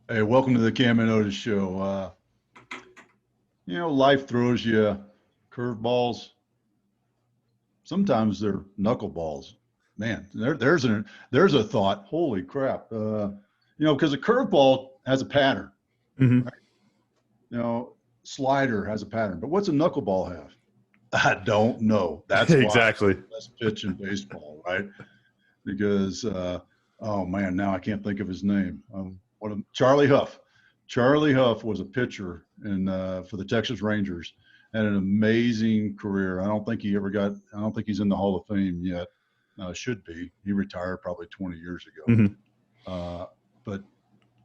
Hey, welcome to the Cam and Otis show. Life throws you curveballs. Sometimes they're knuckleballs. Man, there's a thought. Holy crap! Because a curveball has a pattern, Hmm. right? You know, slider has a pattern, but what's a knuckleball have? I don't know. That's why it's Exactly. the best pitch in baseball, right? Because oh man, now I can't think of his name. Charlie Huff. Charlie Huff was a pitcher for the Texas Rangers. Had an amazing career. I don't think he's in the Hall of Fame yet. Should be. He retired probably 20 years ago. Hmm. But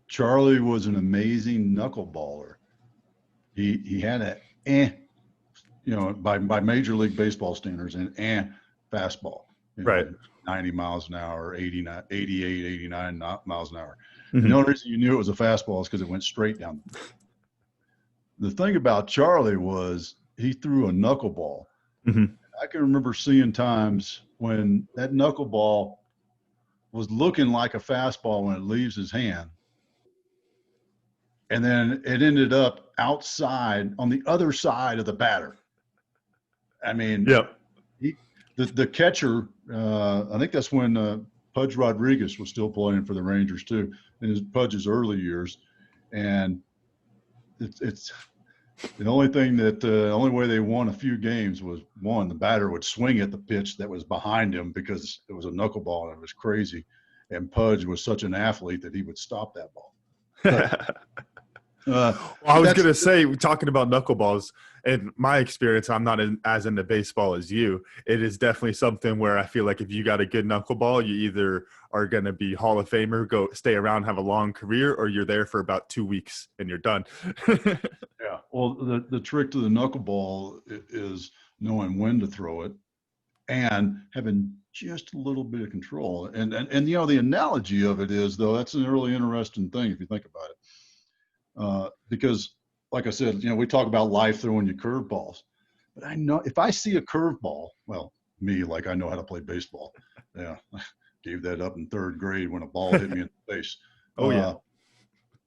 Charlie was an amazing knuckleballer. He had a by Major League Baseball standards, an fastball, Right. 90 miles an hour, 89, 88, 89 miles an hour. And the Hmm. only reason you knew it was a fastball is because it went straight down. The thing about Charlie was he threw a knuckleball. Hmm. I can remember seeing times when that knuckleball was looking like a fastball when it leaves his hand. And then it ended up outside on the other side of the batter. I mean, Yep. he, the catcher, I think that's when Pudge Rodriguez was still playing for the Rangers too, in Pudge's early years. And it's the only way they won a few games was one, the batter would swing at the pitch that was behind him because it was a knuckleball and it was crazy. And Pudge was such an athlete that he would stop that ball. But uh, Well, I but was that's gonna say, talking about knuckleballs, in my experience, I'm not as into baseball as you. It is definitely something where I feel like if you got a good knuckleball, you either are gonna be Hall of Famer, go stay around, have a long career, or you're there for about 2 weeks and you're done. Yeah. Well, the trick to the knuckleball is knowing when to throw it and having just a little bit of control. And the analogy of it is, though, that's a really interesting thing if you think about it. Because, like I said, we talk about life throwing you curveballs, but I know if I see a curveball, well, me, like I know how to play baseball. Yeah, gave that up in third grade when a ball hit me in the face. Oh yeah. Uh,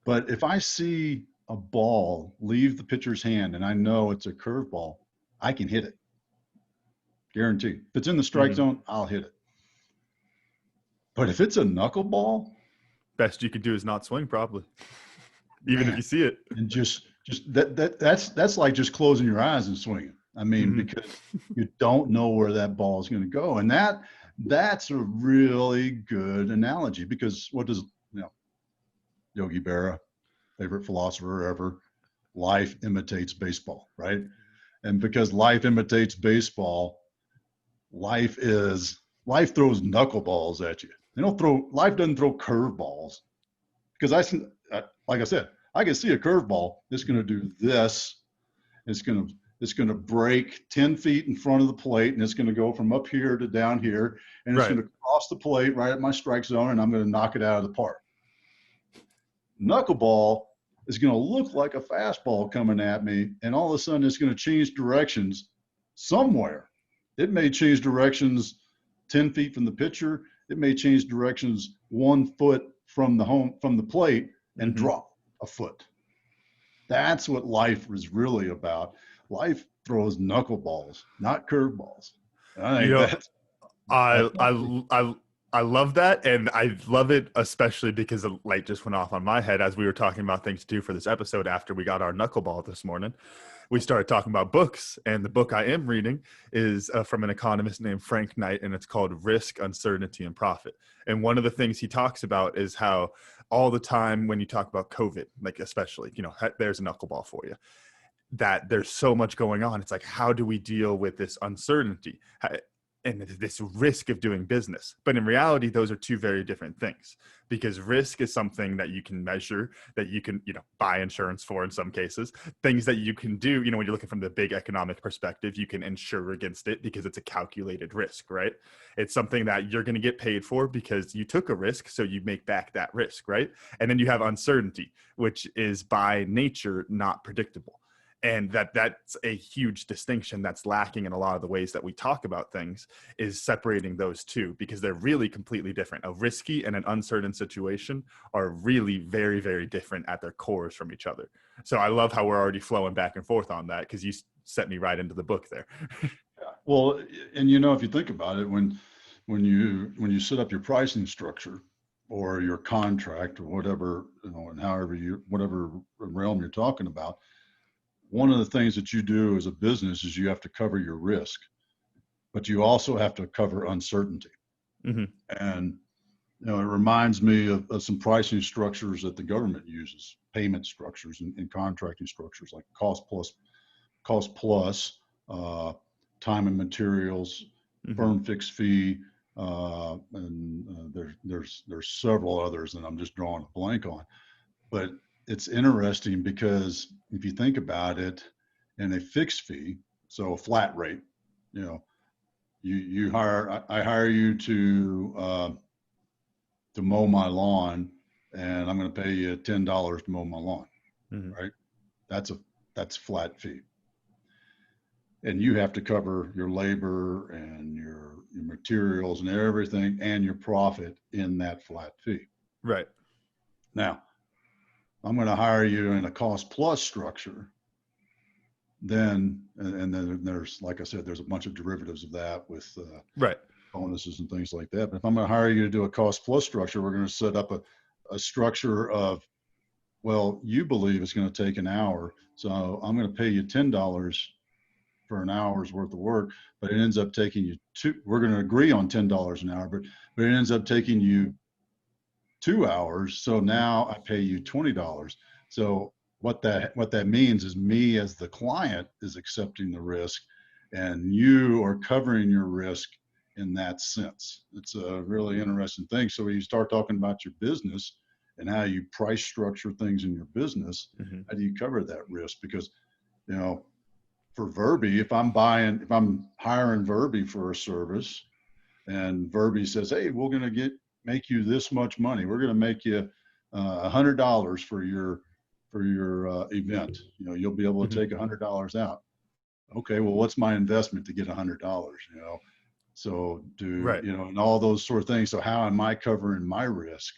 but if I see a ball leave the pitcher's hand and I know it's a curveball, I can hit it. Guaranteed. If it's in the strike Hmm. zone, I'll hit it. But if it's a knuckleball, Best you could do is not swing, probably, even if man, you see it. and just that's like just closing your eyes and swinging. I mean, Hmm. because you don't know where that ball is going to go, and that's a really good analogy because what does Yogi Berra, favorite philosopher ever, life imitates baseball, right? And because life imitates baseball, life throws knuckleballs at you. Life doesn't throw curveballs because like I said, I can see a curveball. It's going to do this. It's going to break 10 feet in front of the plate, and it's going to go from up here to down here, and it's Right. going to cross the plate right at my strike zone, and I'm going to knock it out of the park. Knuckleball is going to look like a fastball coming at me, and all of a sudden it's going to change directions somewhere. It may change directions 10 feet from the pitcher. It may change directions 1 foot from the plate and Hmm. drop a foot. That's what life is really about. Life throws knuckleballs, not curveballs. I You think know, that's I my take. I I I love that, and I love it especially because the light just went off on my head as we were talking about things to do for this episode. After we got our knuckleball this morning, we started talking about books, and the book I am reading is from an economist named Frank Knight, and it's called Risk, Uncertainty, and Profit. And one of the things he talks about is how all the time when you talk about COVID, like especially, there's a knuckleball for you, that there's so much going on. It's like, how do we deal with this uncertainty and this risk of doing business? But in reality, those are two very different things, because risk is something that you can measure, that you can, buy insurance for in some cases, things that you can do, when you're looking from the big economic perspective, you can insure against it because it's a calculated risk, right? It's something that you're going to get paid for because you took a risk. So you make back that risk, right? And then you have uncertainty, which is by nature not predictable. And that's a huge distinction that's lacking in a lot of the ways that we talk about things, is separating those two, because they're really completely different. A risky and an uncertain situation are really very, very different at their cores from each other. So I love how we're already flowing back and forth on that, because you set me right into the book there. Well, and if you think about it, when you set up your pricing structure or your contract or whatever, and whatever realm you're talking about, one of the things that you do as a business is you have to cover your risk, but you also have to cover uncertainty. Mm-hmm. And it reminds me of some pricing structures that the government uses, payment structures and contracting structures like cost plus, time and materials, Mm-hmm. firm fixed fee, there's several others that I'm just drawing a blank on. But it's interesting because if you think about it, in a fixed fee, so a flat rate, I hire you to mow my lawn, and I'm going to pay you $10 to mow my lawn, Mm-hmm. right? That's flat fee. And you have to cover your labor and your materials and everything and your profit in that flat fee. Right. Now, I'm going to hire you in a cost plus structure. Then, and then there's, like I said, there's a bunch of derivatives of that with right. bonuses and things like that. But if I'm going to hire you to do a cost plus structure, we're going to set up a structure of, well, you believe it's going to take an hour, so I'm going to pay you $10 for an hour's worth of work, but it ends up taking you we're going to agree on $10 an hour, but it ends up taking you 2 hours. So now I pay you $20. So what that means is me as the client is accepting the risk, and you are covering your risk in that sense. It's a really interesting thing. So when you start talking about your business and how you price structure things in your business, Mm-hmm. how do you cover that risk? Because, for Verby, if I'm hiring Verby for a service, and Verby says, hey, we're going to make you this much money. We're going to make you $100 for your event. You'll be able to Mm-hmm. take $100 out. Okay, well, what's my investment to get $100? So Right. and all those sort of things. So how am I covering my risk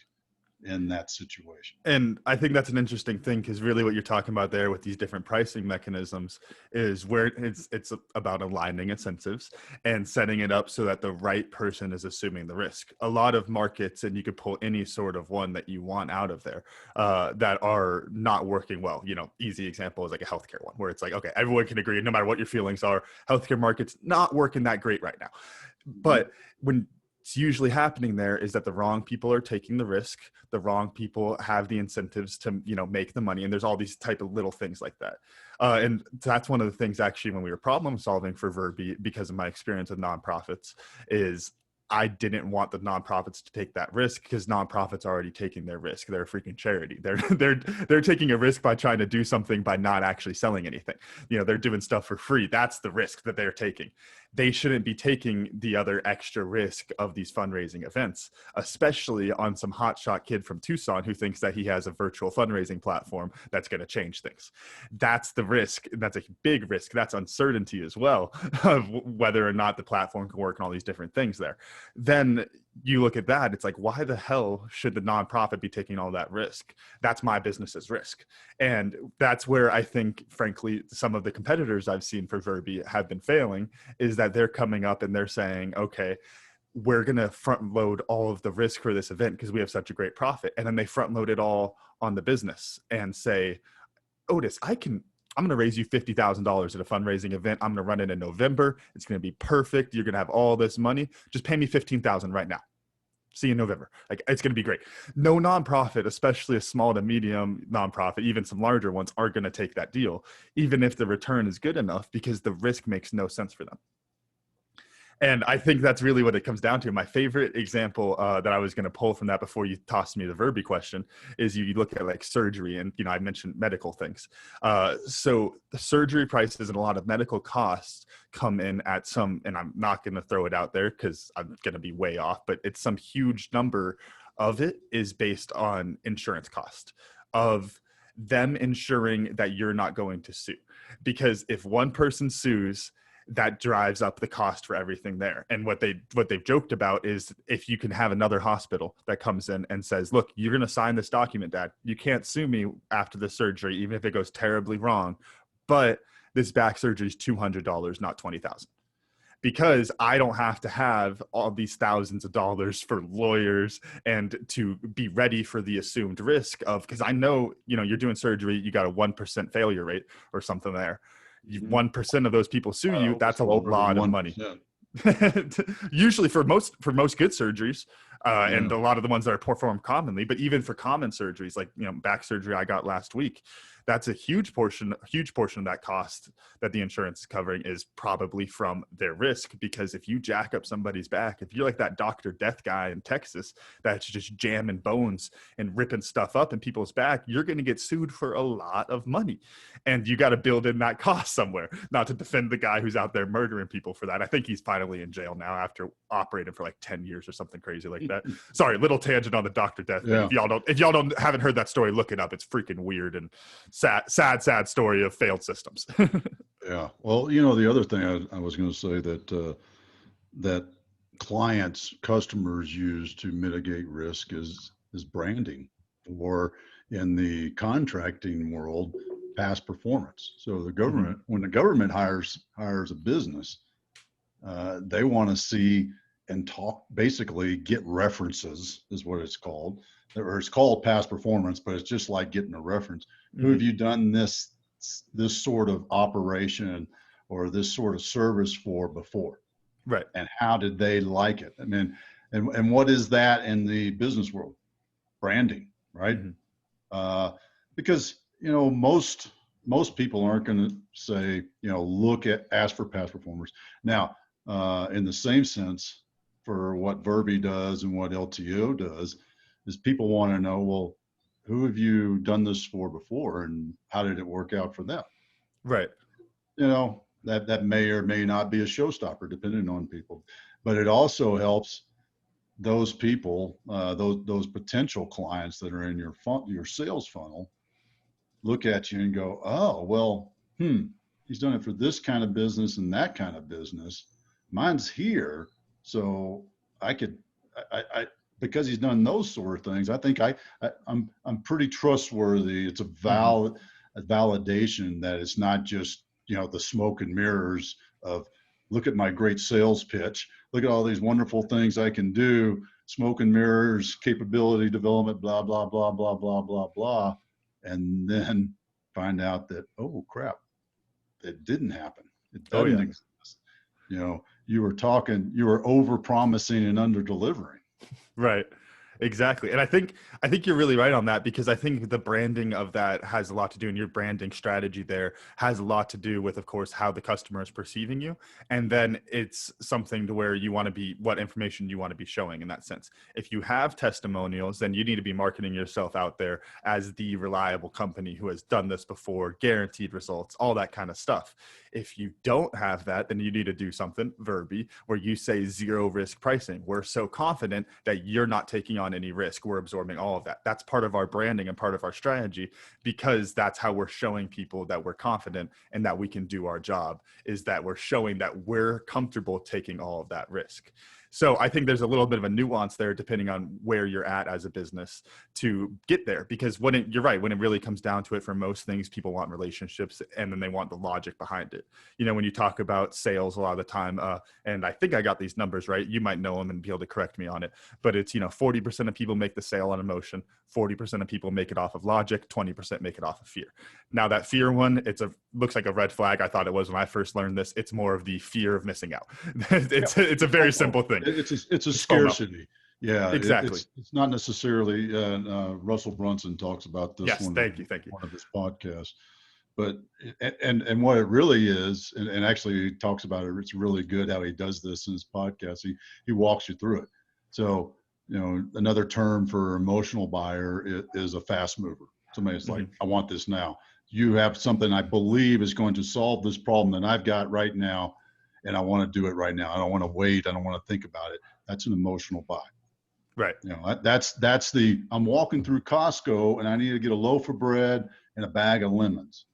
in that situation? And I think that's an interesting thing, because really what you're talking about there with these different pricing mechanisms is where it's about aligning incentives and setting it up so that the right person is assuming the risk. A lot of markets, and you could pull any sort of one that you want out of there, that are not working well. Easy example is like a healthcare one, where it's like, okay, everyone can agree, no matter what your feelings are, healthcare market's not working that great right now. But when it's usually happening there is that the wrong people are taking the risk. The wrong people have the incentives to, make the money. And there's all these type of little things like that. And that's one of the things actually when we were problem solving for Verby, because of my experience with nonprofits, is I didn't want the nonprofits to take that risk, because nonprofits are already taking their risk. They're a freaking charity. They're taking a risk by trying to do something by not actually selling anything. They're doing stuff for free. That's the risk that they're taking. They shouldn't be taking the other extra risk of these fundraising events, especially on some hotshot kid from Tucson who thinks that he has a virtual fundraising platform that's going to change things. That's the risk. That's a big risk. That's uncertainty as well of whether or not the platform can work and all these different things there. Then you look at that, it's like, why the hell should the nonprofit be taking all that risk? That's my business's risk. And that's where I think, frankly, some of the competitors I've seen for Verby have been failing, is that they're coming up and they're saying, okay, we're going to front load all of the risk for this event because we have such a great profit. And then they front load it all on the business and say, Otis, I'm going to raise you $50,000 at a fundraising event. I'm going to run it in November. It's going to be perfect. You're going to have all this money. Just pay me $15,000 right now. See you in November. Like, it's going to be great. No nonprofit, especially a small to medium nonprofit, even some larger ones, are going to take that deal, even if the return is good enough, because the risk makes no sense for them. And I think that's really what it comes down to. My favorite example that I was going to pull from that before you tossed me the Verby question is you look at like surgery, and I mentioned medical things. So the surgery prices and a lot of medical costs come in at some, and I'm not going to throw it out there because I'm going to be way off, but it's some huge number of it is based on insurance cost of them ensuring that you're not going to sue. Because if one person sues, that drives up the cost for everything there. And what they've joked about is if you can have another hospital that comes in and says, look, you're going to sign this document, Dad. You can't sue me after the surgery, even if it goes terribly wrong. But this back surgery is $200, not $20,000. Because I don't have to have all these thousands of dollars for lawyers and to be ready for the assumed risk of, because I know, you're doing surgery, you got a 1% failure rate or something there. 1% of those people sue you. That's a lot of money. Usually for most good surgeries, and a lot of the ones that are performed commonly, but even for common surgeries, like, back surgery I got last week, that's a huge portion of that cost that the insurance is covering is probably from their risk. Because if you jack up somebody's back, if you're like that Dr. Death guy in Texas that's just jamming bones and ripping stuff up in people's back, you're going to get sued for a lot of money. And you got to build in that cost somewhere, not to defend the guy who's out there murdering people for that. I think he's finally in jail now after operating for like 10 years or something crazy like that. Sorry, little tangent on the Dr. Death thing. If y'all haven't heard that story, look it up. It's freaking weird and sad story of failed systems. Yeah. Well, the other thing I was going to say that customers use to mitigate risk is branding, or in the contracting world, past performance. So the government, when the government hires a business, they want to see and basically get references, is what it's called. Or it's called past performance, but it's just like getting a reference. Who have you done this sort of operation or this sort of service for before? Right. And how did they like it? I mean, and what is that in the business world? Branding, right? Because, most people aren't going to say, ask for past performers. Now, in the same sense, for what Verbi does and what LTO does, is people want to know, well, who have you done this for before and how did it work out for them? Right. That may or may not be a showstopper depending on people, but it also helps those people, those potential clients that are in your sales funnel, look at you and go, oh, well, he's done it for this kind of business and that kind of business. Mine's here. So I because he's done those sort of things, I think I'm pretty trustworthy. It's a validation that it's not just, the smoke and mirrors of, look at my great sales pitch. Look at all these wonderful things I can do. Smoke and mirrors, capability development, blah, blah, blah, blah, blah, blah, blah. And then find out that, oh crap, it didn't happen. It doesn't exist. You were over promising and under delivering. Right. Exactly. And I think you're really right on that, because I think the branding of that has a lot to do, and your branding strategy there has a lot to do with, of course, how the customer is perceiving you. And then it's something to where you want to be, what information you want to be showing in that sense. If you have testimonials, then you need to be marketing yourself out there as the reliable company who has done this before, guaranteed results, all that kind of stuff. If you don't have that, then you need to do something, Verbi, where you say zero risk pricing. We're so confident that you're not taking on any risk. We're absorbing all of that. That's part of our branding and part of our strategy, because that's how we're showing people that we're confident and that we can do our job, is that we're showing that we're comfortable taking all of that risk. So I think there's a little bit of a nuance there depending on where you're at as a business to get there, because you're right, when it really comes down to it, for most things, people want relationships and then they want the logic behind it. When you talk about sales a lot of the time, and I think I got these numbers right, you might know them and be able to correct me on it, but it's, 40% of people make the sale on emotion, 40% of people make it off of logic, 20% make it off of fear. Now that fear one, looks like a red flag. I thought it was when I first learned this. It's more of the fear of missing out. It's a very simple thing. It's a scarcity. Yeah, exactly. It's not necessarily. Russell Brunson talks about this. Yes, thank you. One of his podcasts, but and what it really is, and actually he talks about it. It's really good how he does this in his podcast. He walks you through it. So another term for emotional buyer is a fast mover. Somebody's like, I want this now. You have something I believe is going to solve this problem that I've got right now, and I want to do it right now. I don't want to wait. I don't want to think about it. That's an emotional buy. Right. You know, that's the, I'm walking through Costco and I need to get a loaf of bread and a bag of lemons.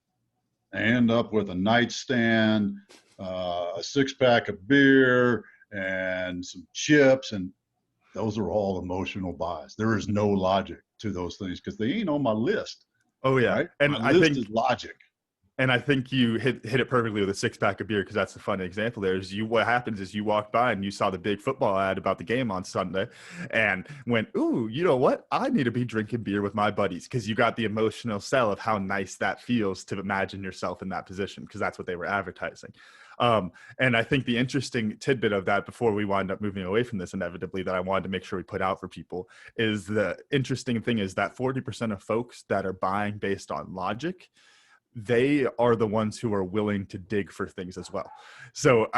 I end up with a nightstand, a 6-pack of beer, and some chips, and those are all emotional buys. There is no logic to those things because they ain't on my list, Oh yeah. right? My list is logic. And I think you hit it perfectly with a 6-pack of beer, because that's the funny example. There is what happens is you walked by and you saw the big football ad about the game on Sunday and went, ooh, you know what? I need to be drinking beer with my buddies, because you got the emotional sell of how nice that feels to imagine yourself in that position, because that's what they were advertising. And I think the interesting tidbit of that, before we wind up moving away from this inevitably, that I wanted to make sure we put out for people, is the interesting thing is that 40% of folks that are buying based on logic, they are the ones who are willing to dig for things as well. So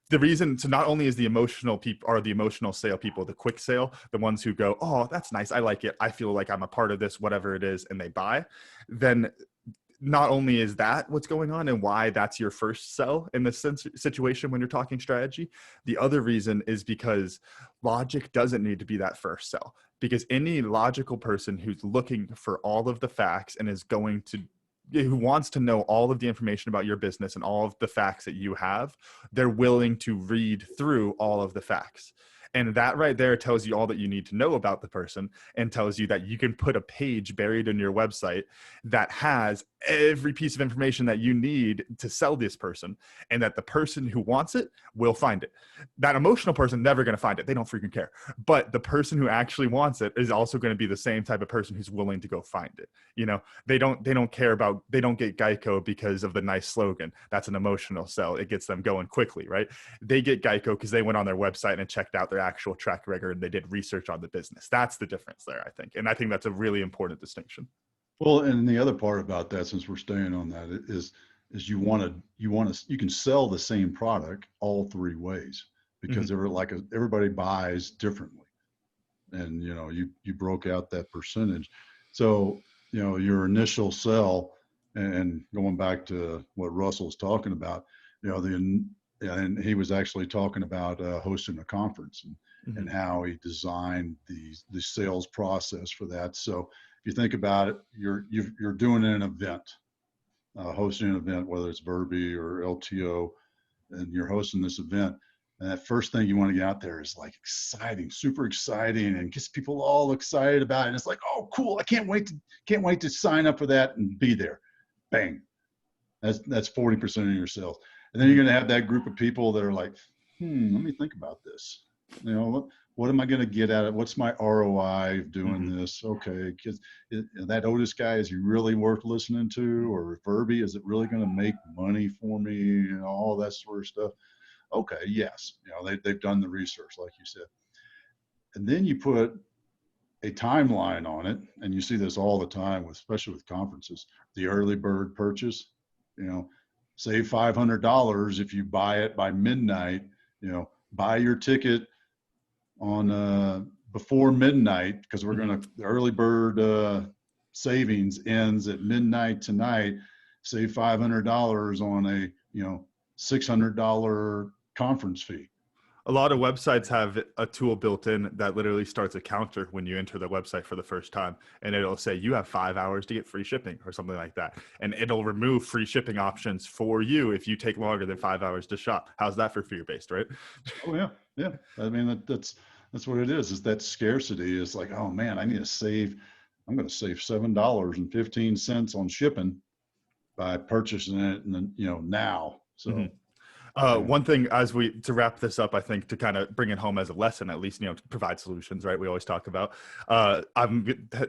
the reason, so not only is the emotional people, are the emotional sale people, the quick sale, the ones who go, oh, that's nice, I like it, I feel like I'm a part of this, whatever it is, and they buy, then not only is that what's going on and why that's your first sell in this situation when you're talking strategy, the other reason is because logic doesn't need to be that first sell, because any logical person who's looking for all of the facts and is going to, who wants to know all of the information about your business and all of the facts that you have, they're willing to read through all of the facts. And that right there tells you all that you need to know about the person, and tells you that you can put a page buried in your website that has every piece of information that you need to sell this person, and that the person who wants it will find it. That emotional person never going to find it. They don't freaking care. But the person who actually wants it is also going to be the same type of person who's willing to go find it. You know, they don't care about, they don't get Geico because of the nice slogan. That's an emotional sell. It gets them going quickly, right? They get Geico because they went on their website and checked out their actual track record and they did research on the business. That's the difference there, I think. And I think that's a really important distinction. Well, and the other part about that, since we're staying on that, is you can sell the same product all three ways, because everybody buys differently, and you know you broke out that percentage. So you know your initial sell, and going back to what Russell's talking about, you know and he was actually talking about hosting a conference, and how he designed the sales process for that. So if you think about it, you're doing an event, hosting an event, whether it's Verbi or LTO, and you're hosting this event. And that first thing you want to get out there is like exciting, super exciting, and gets people all excited about it. And it's like, oh, cool! I can't wait to sign up for that and be there. Bang! That's 40% of your sales. And then you're going to have that group of people that are like, let me think about this. You know, what am I going to get at it? What's my ROI of doing this? Okay, because that Otis guy, is he really worth listening to? Or Verbi, is it really going to make money for me? You know, all that sort of stuff. Okay, yes. You know, they've done the research, like you said. And then you put a timeline on it, and you see this all the time, especially with conferences, the early bird purchase. You know, save $500 if you buy it by midnight. You know, buy your ticket on before midnight, because the early bird savings ends at midnight tonight. Save $500 on a $600 conference fee. A lot of websites have a tool built in that literally starts a counter when you enter the website for the first time. And it'll say you have 5 hours to get free shipping or something like that. And it'll remove free shipping options for you if you take longer than 5 hours to shop. How's that for fear-based, right? Oh, yeah. Yeah. I mean, that's what it is that scarcity is like, oh man, I'm going to save $7.15 on shipping by purchasing it now. So one thing to wrap this up, I think, to kind of bring it home as a lesson, at least, to provide solutions, right? We always talk about,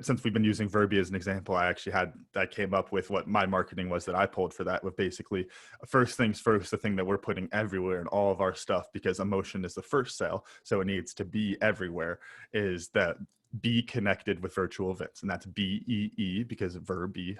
since we've been using Verbi as an example, I came up with what my marketing was that I pulled for that, with basically first things first, the thing that we're putting everywhere in all of our stuff, because emotion is the first sale. So it needs to be everywhere, is that be connected with virtual events. And that's BEE, because Verbi,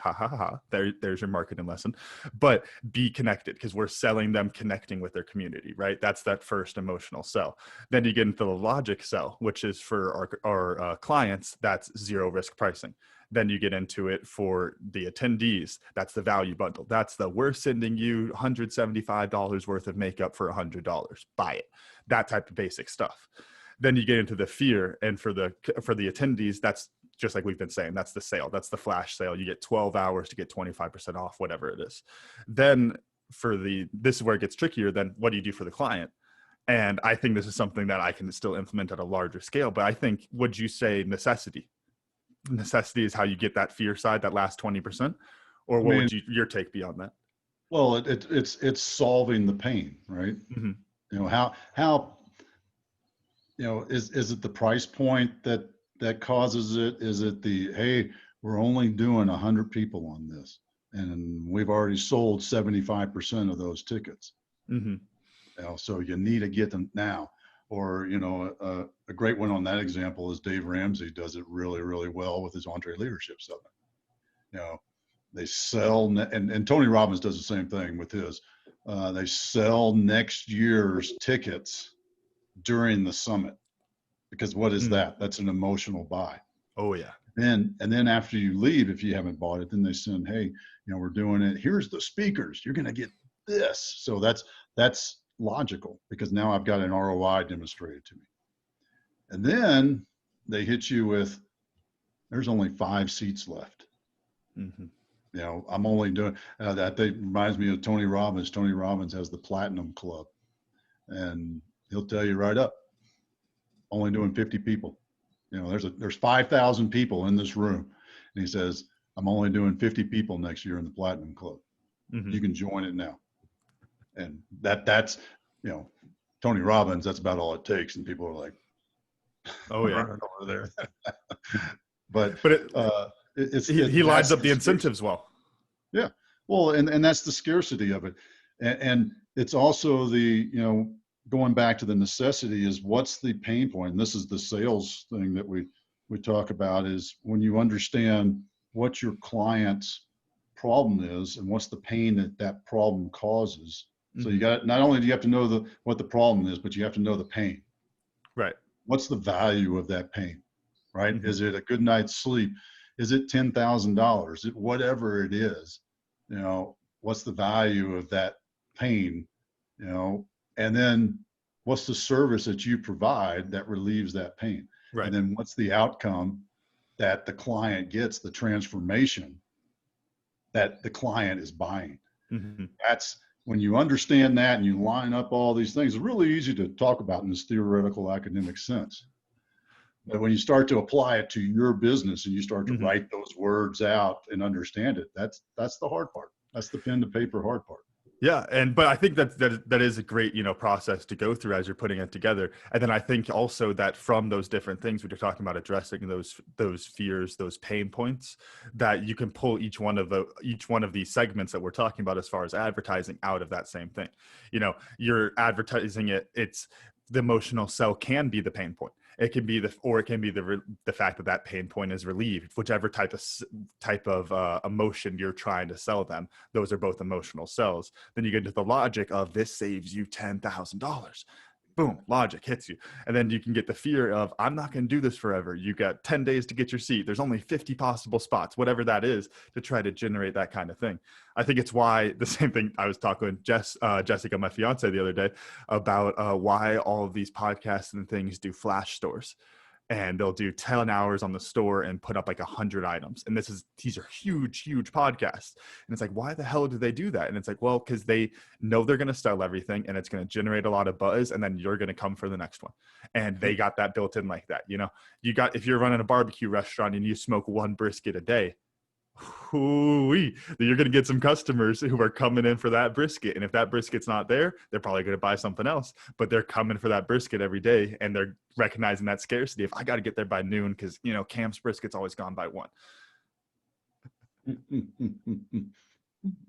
there's your marketing lesson. But be connected, because we're selling them connecting with their community, right? That's that first emotional sell. Then you get into the logic sell, which is for our clients. That's zero risk pricing. Then you get into it for the attendees. That's the value bundle. That's we're sending you $175 worth of makeup for $100. Buy it. That type of basic stuff. Then you get into the fear, and for the attendees, that's just like we've been saying, that's the sale, that's the flash sale. You get 12 hours to get 25% off, whatever it is. Then this is where it gets trickier. Then what do you do for the client? And I think this is something that I can still implement at a larger scale. But I think, would you say necessity is how you get that fear side, that last 20%? Or what would your take be on that? Well, it's solving the pain, right? Mm-hmm. You know, how is it the price point that causes it? Is it hey, we're only doing 100 people on this, and we've already sold 75% of those tickets. Mm-hmm. So you need to get them now. Or, a great one on that example is Dave Ramsey does it really, really well with his Entre Leadership Summit. They sell, and Tony Robbins does the same thing with his. They sell next year's tickets during the summit, because what is that? That's an emotional buy. Oh yeah. And then after you leave, if you haven't bought it, then they send, hey, we're doing it. Here's the speakers. You're going to get this. So that's logical, because now I've got an ROI demonstrated to me. And then they hit you with, there's only 5 seats left. Mm-hmm. I'm only doing that. Reminds me of Tony Robbins. Tony Robbins has the Platinum Club, and he'll tell you right up, only doing 50 people. There's 5,000 people in this room, and he says, I'm only doing 50 people next year in the Platinum Club. Mm-hmm. You can join it now. And that's Tony Robbins, that's about all it takes. And people are like, oh yeah, running over there. but he lines up the incentives well. Yeah. Well, and that's the scarcity of it. And it's also going back to the necessity is, what's the pain point? And this is the sales thing that we talk about, is when you understand what your client's problem is and what's the pain that problem causes. So you got, not only do you have to know what the problem is, but you have to know the pain. Right. What's the value of that pain? Right. Mm-hmm. Is it a good night's sleep? Is it $10,000? Whatever it is, what's the value of that pain? And then what's the service that you provide that relieves that pain? Right. And then what's the outcome that the client gets, the transformation that the client is buying? Mm-hmm. That's when you understand that and you line up all these things. It's really easy to talk about in this theoretical academic sense. But when you start to apply it to your business and you start to mm-hmm. write those words out and understand it, that's the hard part. That's the pen to paper hard part. Yeah, but I think that is a great process to go through as you're putting it together. And then I think also that from those different things when you're talking about addressing those fears, those pain points, that you can pull each one of these segments that we're talking about as far as advertising out of that same thing. You're advertising it. It's the emotional sell can be the pain point. It can be the fact that pain point is relieved, whichever type of emotion you're trying to sell them. Those are both emotional sells. Then you get into the logic of, this saves you $10,000. Boom, logic hits you. And then you can get the fear of, I'm not going to do this forever. You got 10 days to get your seat. There's only 50 possible spots, whatever that is, to try to generate that kind of thing. I think it's why the same thing I was talking with Jessica, my fiance, the other day about why all of these podcasts and things do flash stores. And they'll do 10 hours on the store and put up like 100 items. And these are huge, huge podcasts. And it's like, why the hell do they do that? And it's like, well, because they know they're going to sell everything and it's going to generate a lot of buzz. And then you're going to come for the next one. And they got that built in like that. If you're running a barbecue restaurant and you smoke 1 brisket a day, you're going to get some customers who are coming in for that brisket. And if that brisket's not there, they're probably going to buy something else, but they're coming for that brisket every day. And they're recognizing that scarcity. If I got to get there by noon, because, Cam's brisket's always gone by 1.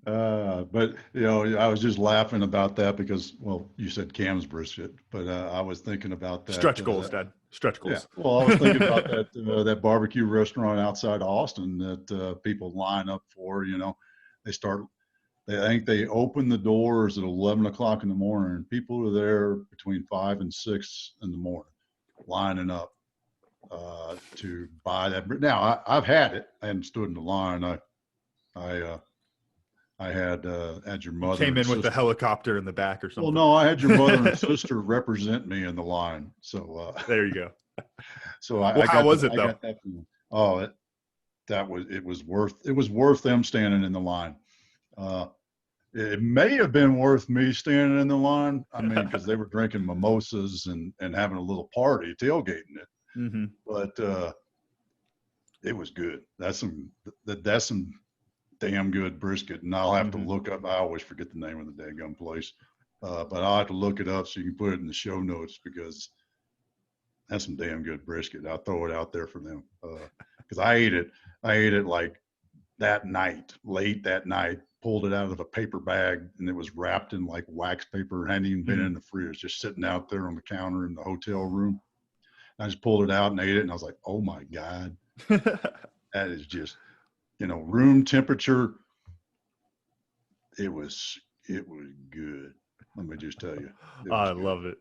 But I was just laughing about that because, well, you said Cam's brisket, but I was thinking about that. Stretch goals, Dad. Stretch goals. Yeah. Well, I was thinking about that barbecue restaurant outside Austin that people line up for. I think they open the doors at 11 o'clock in the morning. People are there between 5 and 6 in the morning, lining up to buy that. Now I've had it. I haven't stood in the line. I had your You mother came and in with the sister. helicopter in the back or Well, something. no, I had your mother and sister represent me in the line. So, There you go. so Well, I how got was it I though? got that from them. Oh, it was worth them standing in the line. Uh, it may have been worth me standing in the line. I mean, because they were drinking mimosas and having a little party, tailgating it. Hmm. But it was good. That's some damn good brisket, and I'll have to Hmm. look up. I always forget the name of the daggum place, but I'll have to look it up so you can put it in the show notes because that's some damn good brisket. I'll throw it out there for them because I ate it. I ate it like that night, late that night. Pulled it out of a paper bag and it was wrapped in like wax paper. It hadn't even been Hmm. in the fridge, just sitting out there on the counter in the hotel room. I just pulled it out and ate it, and I was like, "Oh my god, that is just room temperature." It was good. Let me just tell you, it was I good. love it.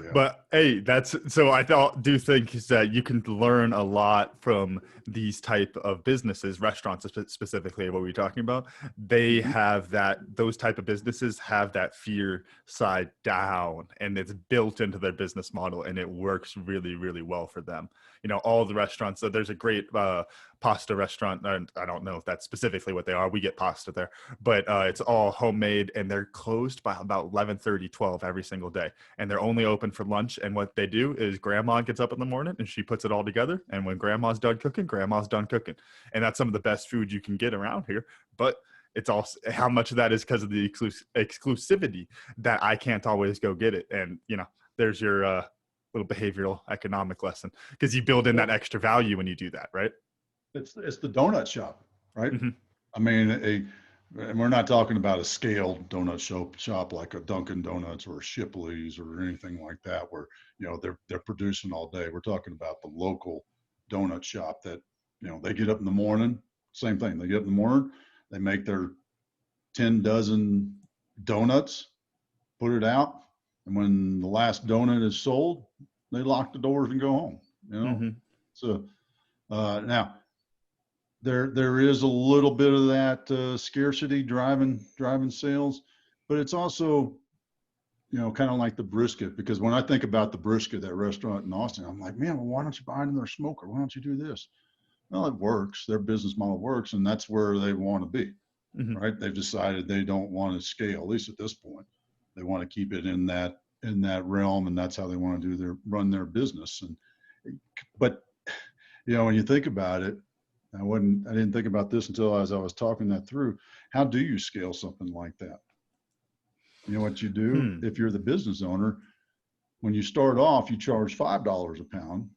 Yeah. But hey, that's so I do think that you can learn a lot from these type of businesses, restaurants specifically what we're talking about. They Mm-hmm. have those type of businesses have that fear side down, and it's built into their business model, and it works really, really well for them. All the restaurants. So there's a great pasta restaurant, and I don't know if that's specifically what they are. We get pasta there, but it's all homemade, and they're closed by about 11:30, 12 every single day, and they're only open for lunch. And what they do is grandma gets up in the morning and she puts it all together, and when grandma's done cooking, and that's some of the best food you can get around here. But it's also how much of that is because of the exclusivity that I can't always go get it. And there's your little behavioral economic lesson, because you build in that Well, extra value when you do that, right? it's the donut shop, right? Mm-hmm. I mean, and we're not talking about a scaled donut shop like a Dunkin' Donuts or a Shipley's or anything like that, where they're producing all day. We're talking about the local donut shop that they get up in the morning. Same thing. They get up in the morning, they make their 10 dozen donuts, put it out, and when the last donut is sold, they lock the doors and go home. Mm-hmm. So now there is a little bit of that scarcity driving sales, but it's also kind of like the brisket, because when I think about the brisket, that restaurant in Austin, I'm like, man, well, why don't you buy another smoker? Why don't you do this? Well, it works. Their business model works, and that's where they want to be, Mm-hmm. right? They've decided they don't want to scale, at least at this point. They want to keep it in that realm, and that's how they want to run their business. But when you think about it, I didn't think about this until as I was talking that through. How do you scale something like that? You know what you do Hmm. if you're the business owner? When you start off, you charge $5 a pound,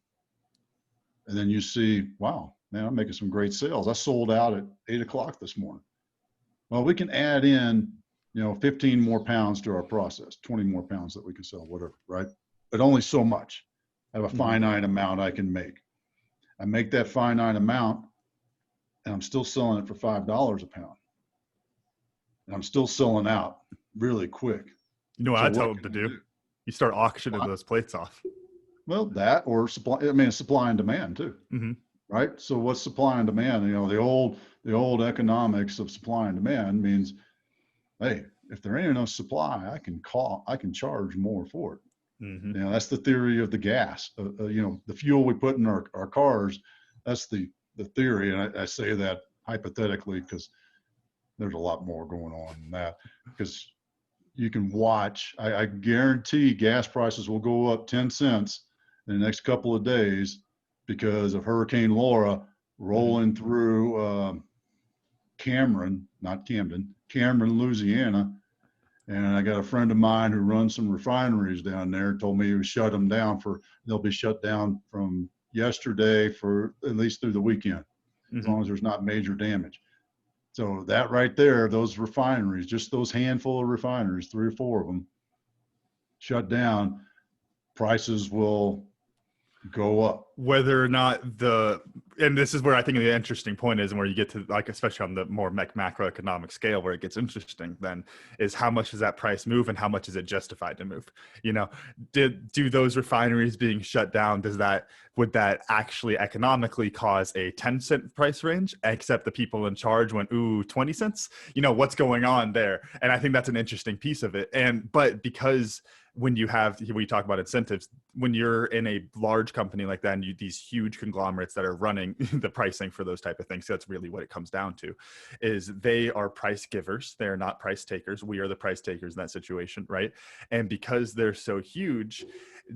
and then you see, wow, man, I'm making some great sales. I sold out at 8 o'clock this morning. Well, we can add in, 15 more pounds to our process, 20 more pounds that we can sell, whatever, right? But only so much. I have a Mm-hmm. finite amount I can make. I make that finite amount, and I'm still selling it for $5 a pound. And I'm still selling out really quick. You know what So I tell what them can to I do? do? You start auctioning Supply, those plates off. well, that or supply. I mean, supply and demand too, Mm-hmm. right? So what's supply and demand? The old economics of supply and demand means, hey, if there ain't enough supply, I can charge more for it. Mm-hmm. That's the theory of the gas. The fuel we put in our cars. That's the theory, and I say that hypothetically because there's a lot more going on than that. Because you can watch. I guarantee gas prices will go up 10 cents in the next couple of days because of Hurricane Laura Mm-hmm. rolling through Cameron, not Camden, Cameron, Louisiana. And I got a friend of mine who runs some refineries down there, told me he would shut them down they'll be shut down from yesterday for at least through the weekend, as Mm-hmm. long as there's not major damage. So that right there, those refineries, just those handful of refineries, 3 or 4 of them, shut down, prices will go up. Whether or not and this is where I think the interesting point is, and where you get to, like, especially on the more macroeconomic scale, where it gets interesting then, is how much does that price move and how much is it justified to move? You know, do those refineries being shut down, would that actually economically cause a 10-cent price range, except the people in charge went, ooh, 20 cents? You know, what's going on there? And I think that's an interesting piece of it. But because when we talk about incentives, when you're in a large company like that, and these huge conglomerates that are running the pricing for those type of things, that's really what it comes down to, is they are price givers. They are not price takers. We are the price takers in that situation, right? And because they're so huge,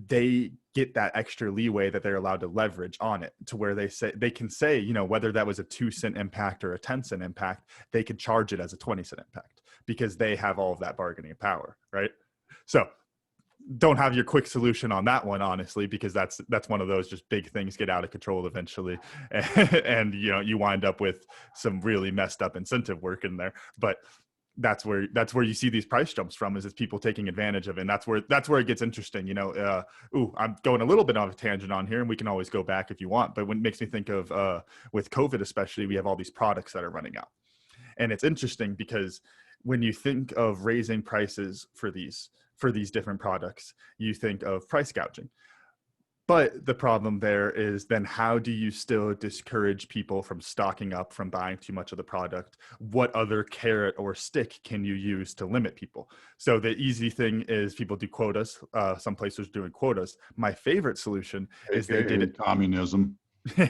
they get that extra leeway that they're allowed to leverage on it, to where they can say, you know, whether that was a 2-cent impact or a 10-cent impact, they could charge it as a 20-cent impact, because they have all of that bargaining power, right? So don't have your quick solution on that one, honestly, because that's one of those just big things get out of control eventually, and you know, you wind up with some really messed up incentive work in there. But that's where you see these price jumps from, is people taking advantage of it. And that's where it gets interesting. You know, I'm going a little bit on a tangent on here, and we can always go back if you want. But when it makes me think of with COVID especially, we have all these products that are running out, and it's interesting because when you think of raising prices for these different products, you think of price gouging. But the problem there is, then how do you still discourage people from stocking up, from buying too much of the product? What other carrot or stick can you use to limit people? So the easy thing is people do quotas. Some places are doing quotas. My favorite solution is they did it. Communism.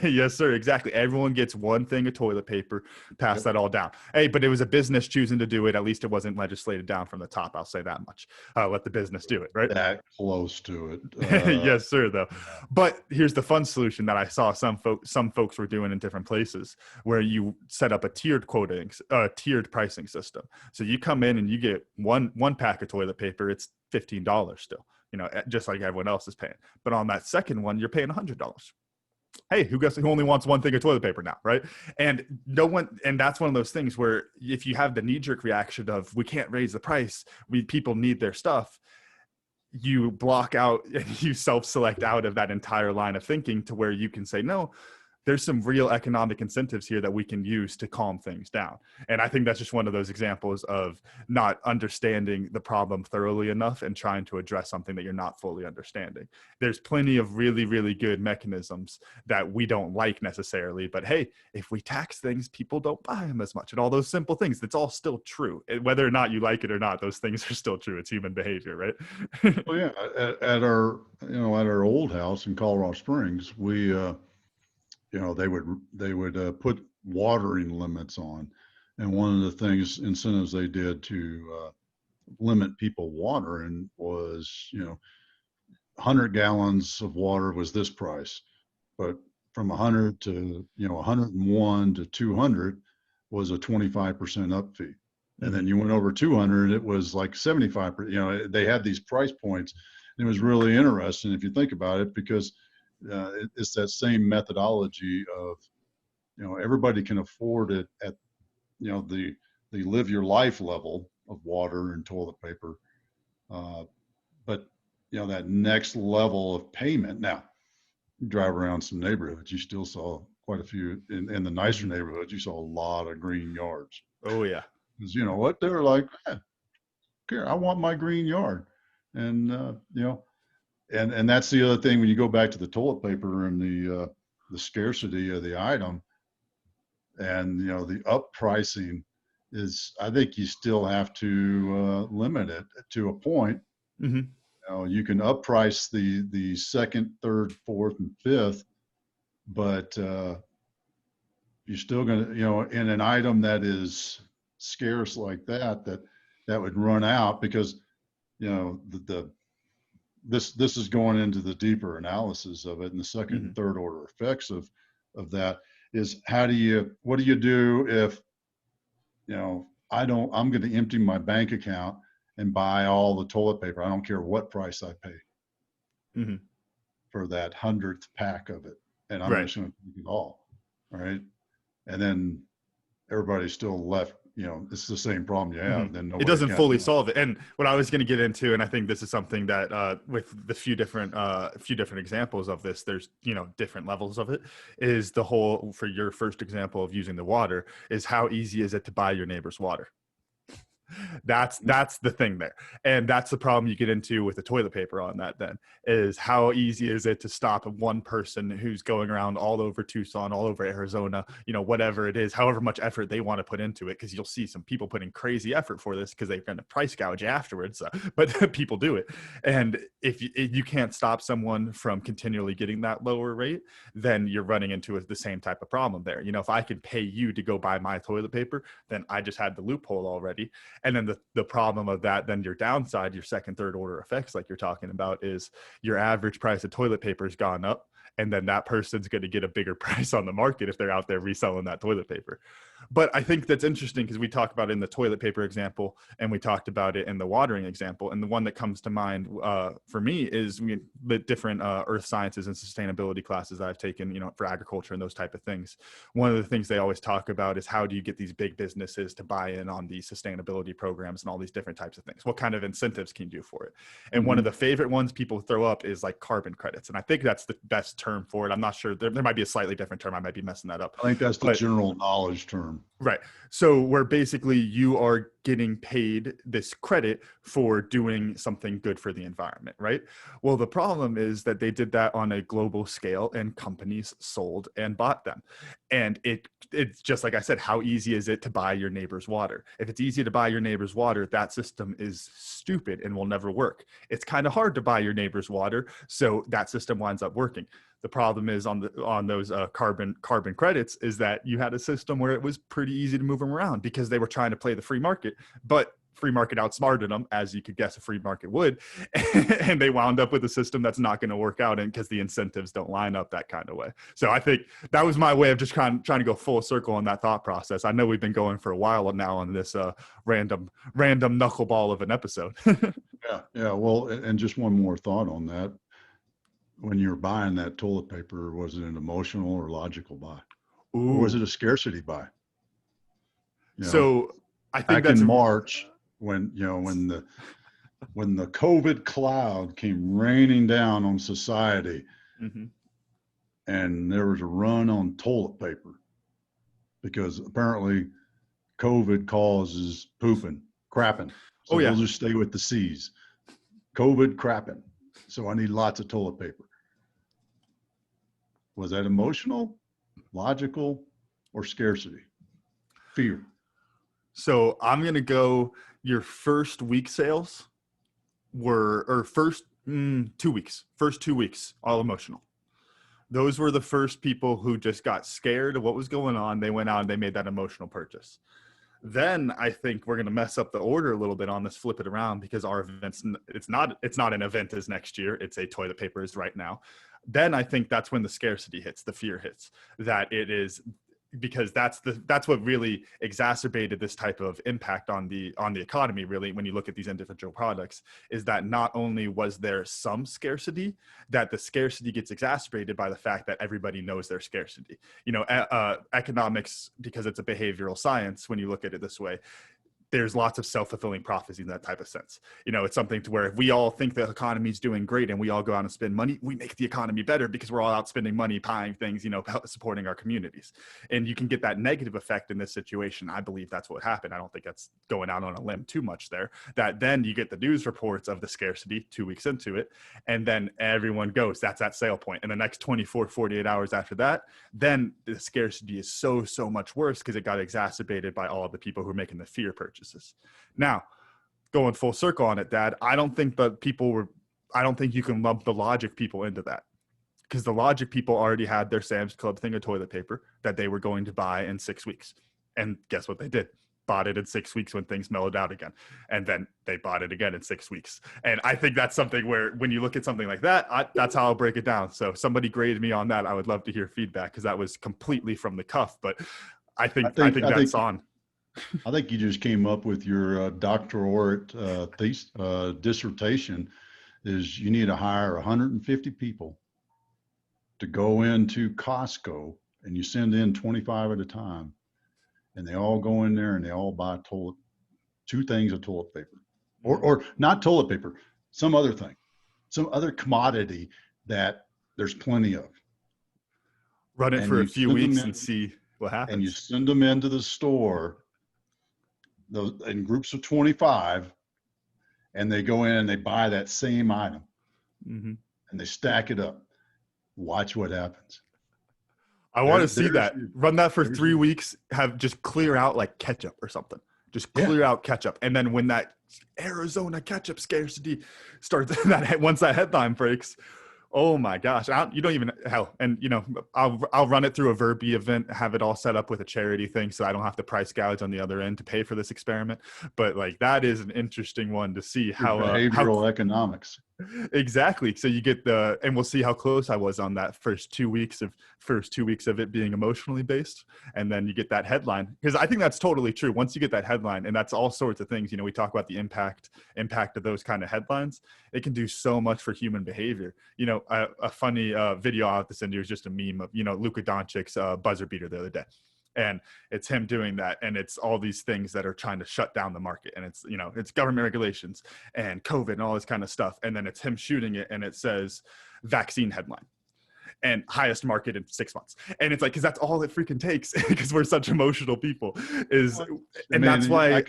Yes, sir. Exactly. Everyone gets one thing of toilet paper, pass that all down. Hey, but it was a business choosing to do it. At least it wasn't legislated down from the top. I'll say that much. Let the business do it, right? That close to it. Yes, sir, though. Yeah. But here's the fun solution that I saw some folks were doing in different places, where you set up a tiered pricing system. So you come in and you get one pack of toilet paper. It's $15 still, you know, just like everyone else is paying. But on that second one, you're paying $100. Hey, who only wants one thing of toilet paper now, right? And that's one of those things where if you have the knee-jerk reaction of, we can't raise the price, people need their stuff, you block out and you self-select out of that entire line of thinking, to where you can say, no, there's some real economic incentives here that we can use to calm things down. And I think that's just one of those examples of not understanding the problem thoroughly enough and trying to address something that you're not fully understanding. There's plenty of really, really good mechanisms that we don't like necessarily, but hey, if we tax things, people don't buy them as much, and all those simple things, that's all still true. Whether or not you like it or not, those things are still true. It's human behavior, right? Well, yeah, at our old house in Colorado Springs, we they would put watering limits on, and one of the incentives they did to limit people watering was, 100 gallons of water was this price, but from 100 to 101 to 200 was a 25% up fee. And then you went over 200, it was like 75%. They had these price points. And it was really interesting if you think about it, because it's that same methodology of, everybody can afford it at, the live your life level of water and toilet paper. But, that next level of payment. Now, you drive around some neighborhoods, you still saw quite a few in the nicer neighborhoods. You saw a lot of green yards. Oh, yeah. Because you know what? They were like, here, I want my green yard. And, and that's the other thing when you go back to the toilet paper and the scarcity of the item, and the up pricing is, I think you still have to limit it to a point. Mm-hmm. You can up price the second, third, fourth, and fifth, but you're still going to, in an item that is scarce like that would run out, because this is going into the deeper analysis of it, and the second and third order effects of that is, what do you do if I'm going to empty my bank account and buy all the toilet paper. I don't care what price I pay for that 100th pack of it, and I'm just going to take it all, right? And then everybody's still left it's the same problem you have, then It nobody doesn't can. fully solve it. And what I was going to get into, and I think this is something that with the few different examples of this, there's different levels of it. Is the whole, for your first example of using the water, is how easy is it to buy your neighbor's water? That's the thing there, and that's the problem you get into with the toilet paper on that. Then is how easy is it to stop one person who's going around all over Tucson, all over Arizona, whatever it is, however much effort they want to put into it, because you'll see some people putting crazy effort for this because they're going to price gouge afterwards, but people do it. And if you can't stop someone from continually getting that lower rate, then you're running into the same type of problem there. If I can pay you to go buy my toilet paper, then I just had the loophole already. And then the problem of that, then your downside, your second, third order effects, like you're talking about, is your average price of toilet paper has gone up. And then that person's going to get a bigger price on the market if they're out there reselling that toilet paper. But I think that's interesting because we talked about it in the toilet paper example, and we talked about it in the watering example. And the one that comes to mind for me is the different earth sciences and sustainability classes that I've taken, for agriculture and those type of things. One of the things they always talk about is how do you get these big businesses to buy in on these sustainability programs and all these different types of things? What kind of incentives can you do for it? And one of the favorite ones people throw up is like carbon credits. And I think that's the best term for it. I'm not sure. There might be a slightly different term. I might be messing that up. I think that's the general knowledge term. Right. So where basically you are getting paid this credit for doing something good for the environment, right? Well, the problem is that they did that on a global scale and companies sold and bought them. And it's just like I said, how easy is it to buy your neighbor's water? If it's easy to buy your neighbor's water, that system is stupid and will never work. It's kind of hard to buy your neighbor's water, so that system winds up working. The problem is on those carbon credits is that you had a system where it was pretty easy to move them around because they were trying to play the free market, but free market outsmarted them, as you could guess a free market would, and they wound up with a system that's not going to work out, and because the incentives don't line up that kind of way. So I think that was my way of just trying to go full circle on that thought process. I know we've been going for a while now on this random knuckleball of an episode. Yeah. Well, and just one more thought on that. When you're buying that toilet paper, was it an emotional or logical buy? Ooh. Or was it a scarcity buy? So I think back in March, when the COVID cloud came raining down on society, and there was a run on toilet paper because apparently COVID causes pooping, crapping. So we'll just stay with the C's. COVID crapping. So I need lots of toilet paper. Was that emotional, logical, or scarcity? Fear. So I'm going to go, your first week sales first 2 weeks, all emotional. Those were the first people who just got scared of what was going on. They went out and they made that emotional purchase. Then I think we're going to mess up the order a little bit on this, flip it around, because our events, it's not an event as next year. It's a toilet paper is right now. Then I think that's when the scarcity hits, the fear hits, that it is, because that's what really exacerbated this type of impact on the economy, really, when you look at these individual products, is that not only was there some scarcity, that the scarcity gets exacerbated by the fact that everybody knows there's scarcity. Economics, because it's a behavioral science, when you look at it this way, there's lots of self-fulfilling prophecy in that type of sense. It's something to where if we all think the economy is doing great and we all go out and spend money, we make the economy better because we're all out spending money, buying things, supporting our communities. And you can get that negative effect in this situation. I believe that's what happened. I don't think that's going out on a limb too much there, that then you get the news reports of the scarcity 2 weeks into it. And then everyone goes, that's that sale point. And the next 24, 48 hours after that, then the scarcity is so much worse because it got exacerbated by all of the people who are making the fear purchase. Now, going full circle on it, Dad, I don't think you can lump the logic people into that, because the logic people already had their Sam's Club thing of toilet paper that they were going to buy in 6 weeks. And guess what they did? Bought it in 6 weeks when things mellowed out again. And then they bought it again in 6 weeks. And I think that's something where when you look at something like that, that's how I'll break it down. So if somebody graded me on that, I would love to hear feedback, because that was completely from the cuff. But I think that's on. I think you just came up with your doctorate dissertation. Is you need to hire 150 people to go into Costco, and you send in 25 at a time, and they all go in there and they all buy two things of toilet paper, Mhm. or not toilet paper, some other thing, some other commodity that there's plenty of, Run it and for a you few send them weeks and in, see what and you happens. send them into the store, those in groups of 25, and they go in and they buy that same item Hmm. and they stack it up. Watch what happens. I want There, to see there's that. your, Run that for there's 3 weeks. Have just clear out like ketchup or something. Just yeah. clear out ketchup, and then when that Arizona ketchup scarcity starts, that once that headline breaks, oh my gosh! You don't even hell, and I'll run it through a Verbi event, have it all set up with a charity thing, so I don't have to price gouge on the other end to pay for this experiment. But like that is an interesting one to see Your how behavioral economics. exactly. So you get and we'll see how close I was on that first 2 weeks of it being emotionally based. And then you get that headline, because I think that's totally true. Once you get that headline, and that's all sorts of things, we talk about the impact of those kind of headlines. It can do so much for human behavior. A funny video I'll have to send you is just a meme of, Luka Doncic's buzzer beater the other day. And it's him doing that, and it's all these things that are trying to shut down the market, and it's government regulations and COVID and all this kind of stuff, and then it's him shooting it, and it says vaccine headline and highest market in 6 months, and it's like, because that's all it freaking takes, because we're such emotional people, and that's why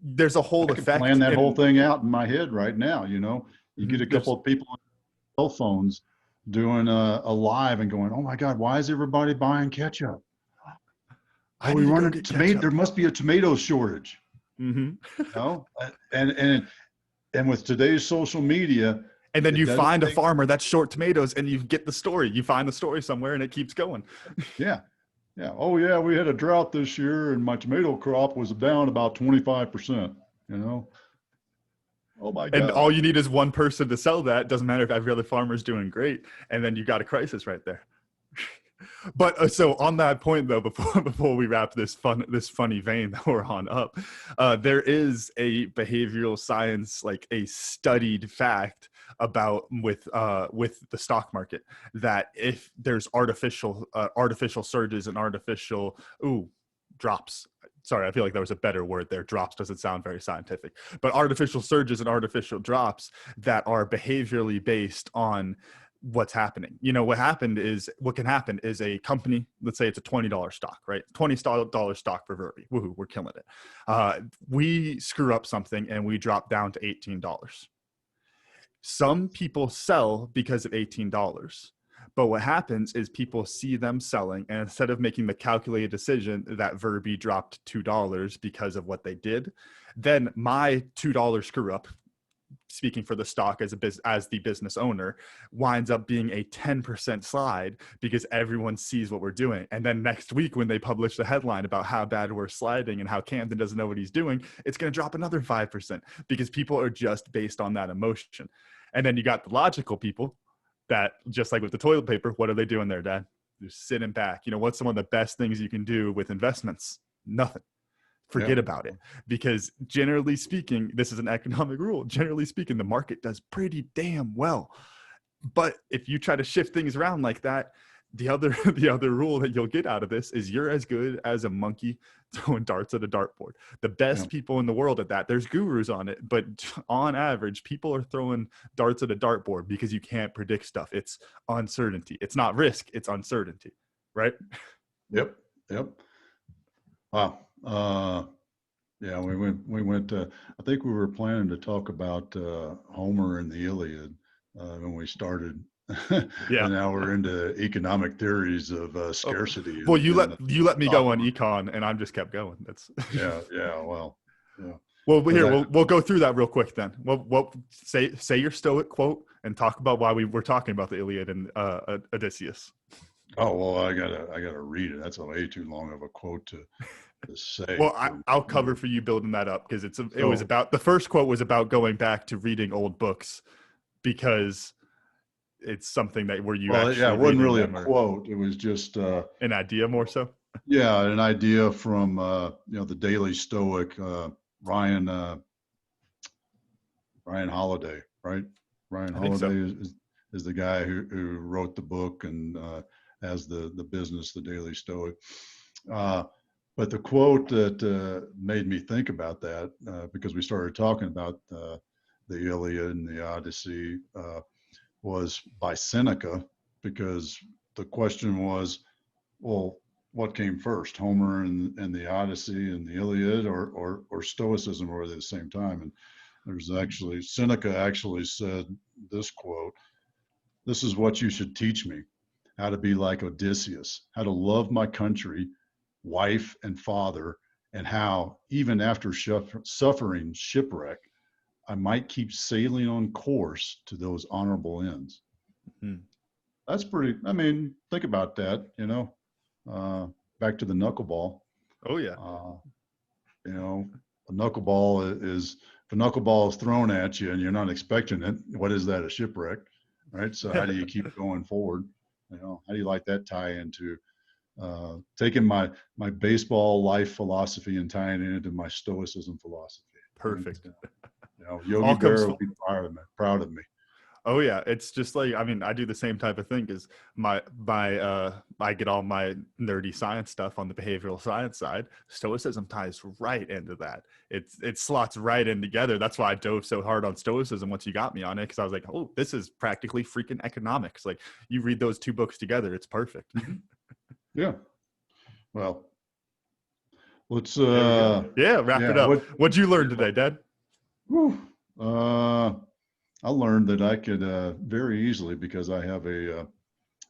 there's a whole I can plan effect that whole thing out in my head right now. You get a couple of people on cell phones doing a live and going, "Oh my God, why is everybody buying ketchup? I Are we need to go running get tomato? There ketchup." must be a tomato shortage." Mm-hmm. And with today's social media, And then it you doesn't find a take. farmer that's short tomatoes, and you get the story. You find the story somewhere, and it keeps going. Yeah, yeah. Oh yeah, we had a drought this year, and my tomato crop was down about 25%. Oh my And all God. you need is one person to sell that. Doesn't matter if every other farmer is doing great, and then you got a crisis right there. But so on that point though, before we wrap this funny vein that we're on up, there is a behavioral science, like a studied fact about with the stock market, that if there's artificial surges and artificial drops. Sorry, I feel like there was a better word there. Drops doesn't sound very scientific, but artificial surges and artificial drops that are behaviorally based on what's happening. What can happen is a company, let's say it's a $20 stock, right? $20 stock for Verbi. Woohoo, we're killing it. We screw up something and we drop down to $18. Some people sell because of $18. But what happens is people see them selling, and instead of making the calculated decision that Verbi dropped $2 because of what they did, then my $2 screw up, speaking for the stock as the business owner, winds up being a 10% slide because everyone sees what we're doing. And then next week, when they publish the headline about how bad we're sliding and how Camden doesn't know what he's doing, it's going to drop another 5% because people are just based on that emotion. And then you got the logical people that, just like with the toilet paper, what are they doing there, Dad? They're sitting back. What's some of the best things you can do with investments? Nothing. Forget about it. Because generally speaking, this is an economic rule. Generally speaking, the market does pretty damn well. But if you try to shift things around like that, the other rule that you'll get out of this is you're as good as a monkey throwing darts at a dartboard. The best people in the world at that, there's gurus on it, but on average, people are throwing darts at a dartboard because you can't predict stuff. It's uncertainty. It's not risk, it's uncertainty, right? Yep. Wow. Yeah, we went, I think we were planning to talk about Homer and the Iliad when we started. Yeah. And now we're into economic theories of scarcity. Well, you let me go on market. econ, and I just kept going. That's well, yeah. Well, here we'll go through that real quick then. Well, say your Stoic quote and talk about why we were talking about the Iliad and Odysseus. Oh well, I gotta read it. That's a way too long of a quote to say. Well, I'll cover for you building that up, because it was about, the first quote was about going back to reading old books, because it's something that where you actually it wasn't really a quote. It was just an idea more so. Yeah, an idea from the Daily Stoic, Ryan Holiday, right? Ryan Holiday is the guy who wrote the book and has the business, the Daily Stoic. But the quote that made me think about that, because we started talking about the Iliad and the Odyssey, was by Seneca, because the question was, well, what came first, Homer and the Odyssey and the Iliad, or Stoicism, or were they at the same time? And there's actually, Seneca actually said this quote: "This is what you should teach me, how to be like Odysseus, how to love my country, wife, and father, and how, even after suffering shipwreck, I might keep sailing on course to those honorable ends." Hmm. That's pretty, I mean, think about that, back to the knuckleball. Oh yeah. Uh, a knuckleball is, if a knuckleball is thrown at you and you're not expecting it, what is that, a shipwreck, right? So how do you keep going forward? How do you like that tie into taking my baseball life philosophy and tying it into my stoicism philosophy? Perfect. Yogi All comes Bear will full. be proud of me. Oh yeah, it's just like, I mean, I do the same type of thing because I get all my nerdy science stuff on the behavioral science side. Stoicism ties right into that. It slots right in together. That's why I dove so hard on Stoicism once you got me on it, because I was like, oh, this is practically freaking economics. Like, you read those two books together, it's perfect. Mm-hmm. Yeah. Well, let's There we go. Yeah, wrap yeah. it up. What'd you learn today, Dad? Whew, I learned that I could very easily, because I have a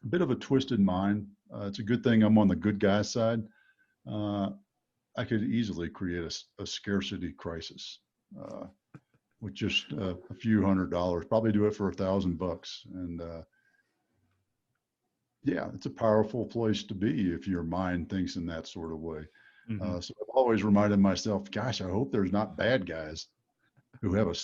bit of a twisted mind. It's a good thing I'm on the good guy side. Uh, I could easily create a scarcity crisis with just a few $100. Probably do it for $1,000, and yeah, it's a powerful place to be if your mind thinks in that sort of way. Mm-hmm. So I've always reminded myself, gosh, I hope there's not bad guys who have a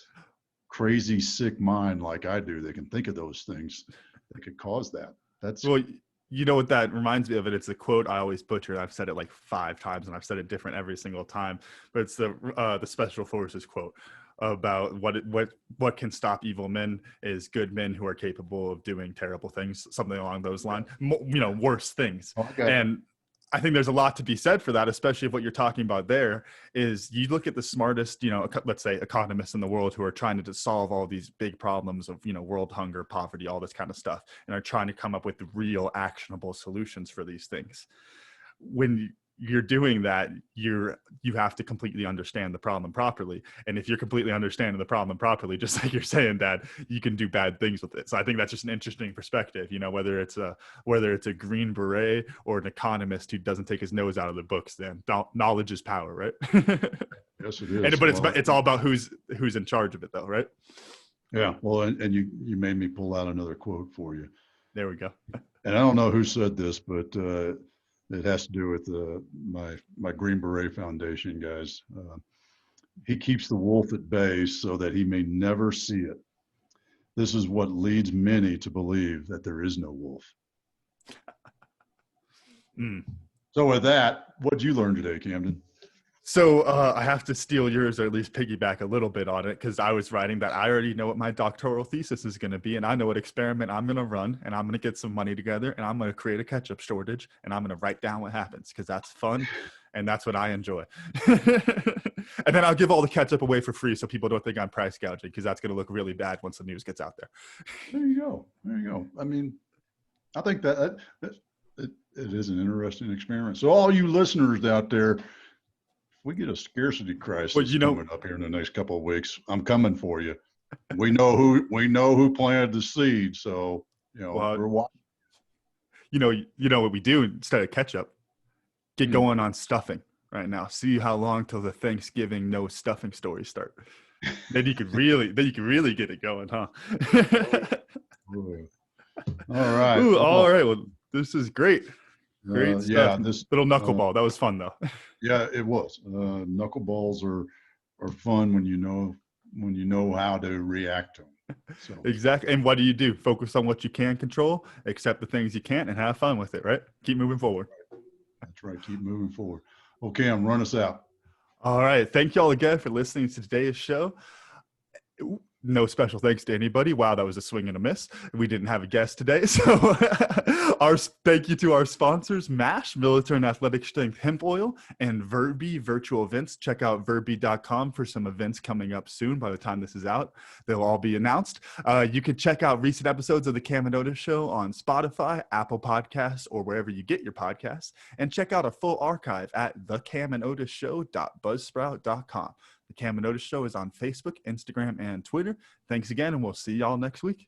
crazy, sick mind like I do. They can think of those things that could cause that. That's Well, you know what that reminds me of? It's a quote I always butcher. I've said it like 5 times, and I've said it different every single time. But it's the Special Forces quote about what can stop evil men is good men who are capable of doing terrible things, something along those lines. Worse things. okay. And I think there's a lot to be said for that, especially if what you're talking about there is you look at the smartest, let's say economists in the world who are trying to solve all these big problems of, world hunger, poverty, all this kind of stuff, and are trying to come up with the real actionable solutions for these things. When you're doing that, you have to completely understand the problem properly. And if you're completely understanding the problem properly, just like you're saying, Dad, you can do bad things with it. So I think that's just an interesting perspective, whether it's a Green Beret or an economist who doesn't take his nose out of the books, then knowledge is power, right? Yes, it is. But Well, it's all about who's in charge of it, though, right? yeah. Well, and you made me pull out another quote for you. There we go. And I don't know who said this, but it has to do with my Green Beret Foundation guys. He keeps the wolf at bay so that he may never see it. This is what leads many to believe that there is no wolf. Mm. So with that, what did you learn today, Camden? So I have to steal yours, or at least piggyback a little bit on it, because I was writing that I already know what my doctoral thesis is going to be, and I know what experiment I'm going to run, and I'm going to get some money together, and I'm going to create a ketchup shortage, and I'm going to write down what happens, because that's fun, and that's what I enjoy. And then I'll give all the ketchup away for free so people don't think I'm price gouging, because that's going to look really bad once the news gets out there. There you go. There you go. I mean, I think that it is an interesting experiment. So all you listeners out there, we get a scarcity crisis coming up here in the next couple of weeks, I'm coming for you. We know who planted the seed, so we're watching. You know what we do instead of ketchup? Get going on stuffing right now. See how long till the Thanksgiving no stuffing stories start. Then you could really get it going, huh? All right. Ooh, Well, all right. Well, this is great. Great stuff. Yeah, this little knuckleball. That was fun though. Yeah, it was. Knuckleballs are fun when you know how to react to them. So Exactly. And what do? Focus on what you can control, accept the things you can't, and have fun with it, right? Keep moving forward. that's right. Keep moving forward. Okay, run us out. All right. Thank you all again for listening to today's show. No special thanks to anybody. Wow, that was a swing and a miss. We didn't have a guest today. So our thank you to our sponsors, MASH, Military and Athletic Strength Hemp Oil, and Verbi Virtual Events. Check out verbi.com for some events coming up soon. By the time this is out, they'll all be announced. You can check out recent episodes of The Cam and Otis Show on Spotify, Apple Podcasts, or wherever you get your podcasts. And check out a full archive at thecamandotisshow.buzzsprout.com. The Cam and Otis Show is on Facebook, Instagram, and Twitter. Thanks again, and we'll see y'all next week.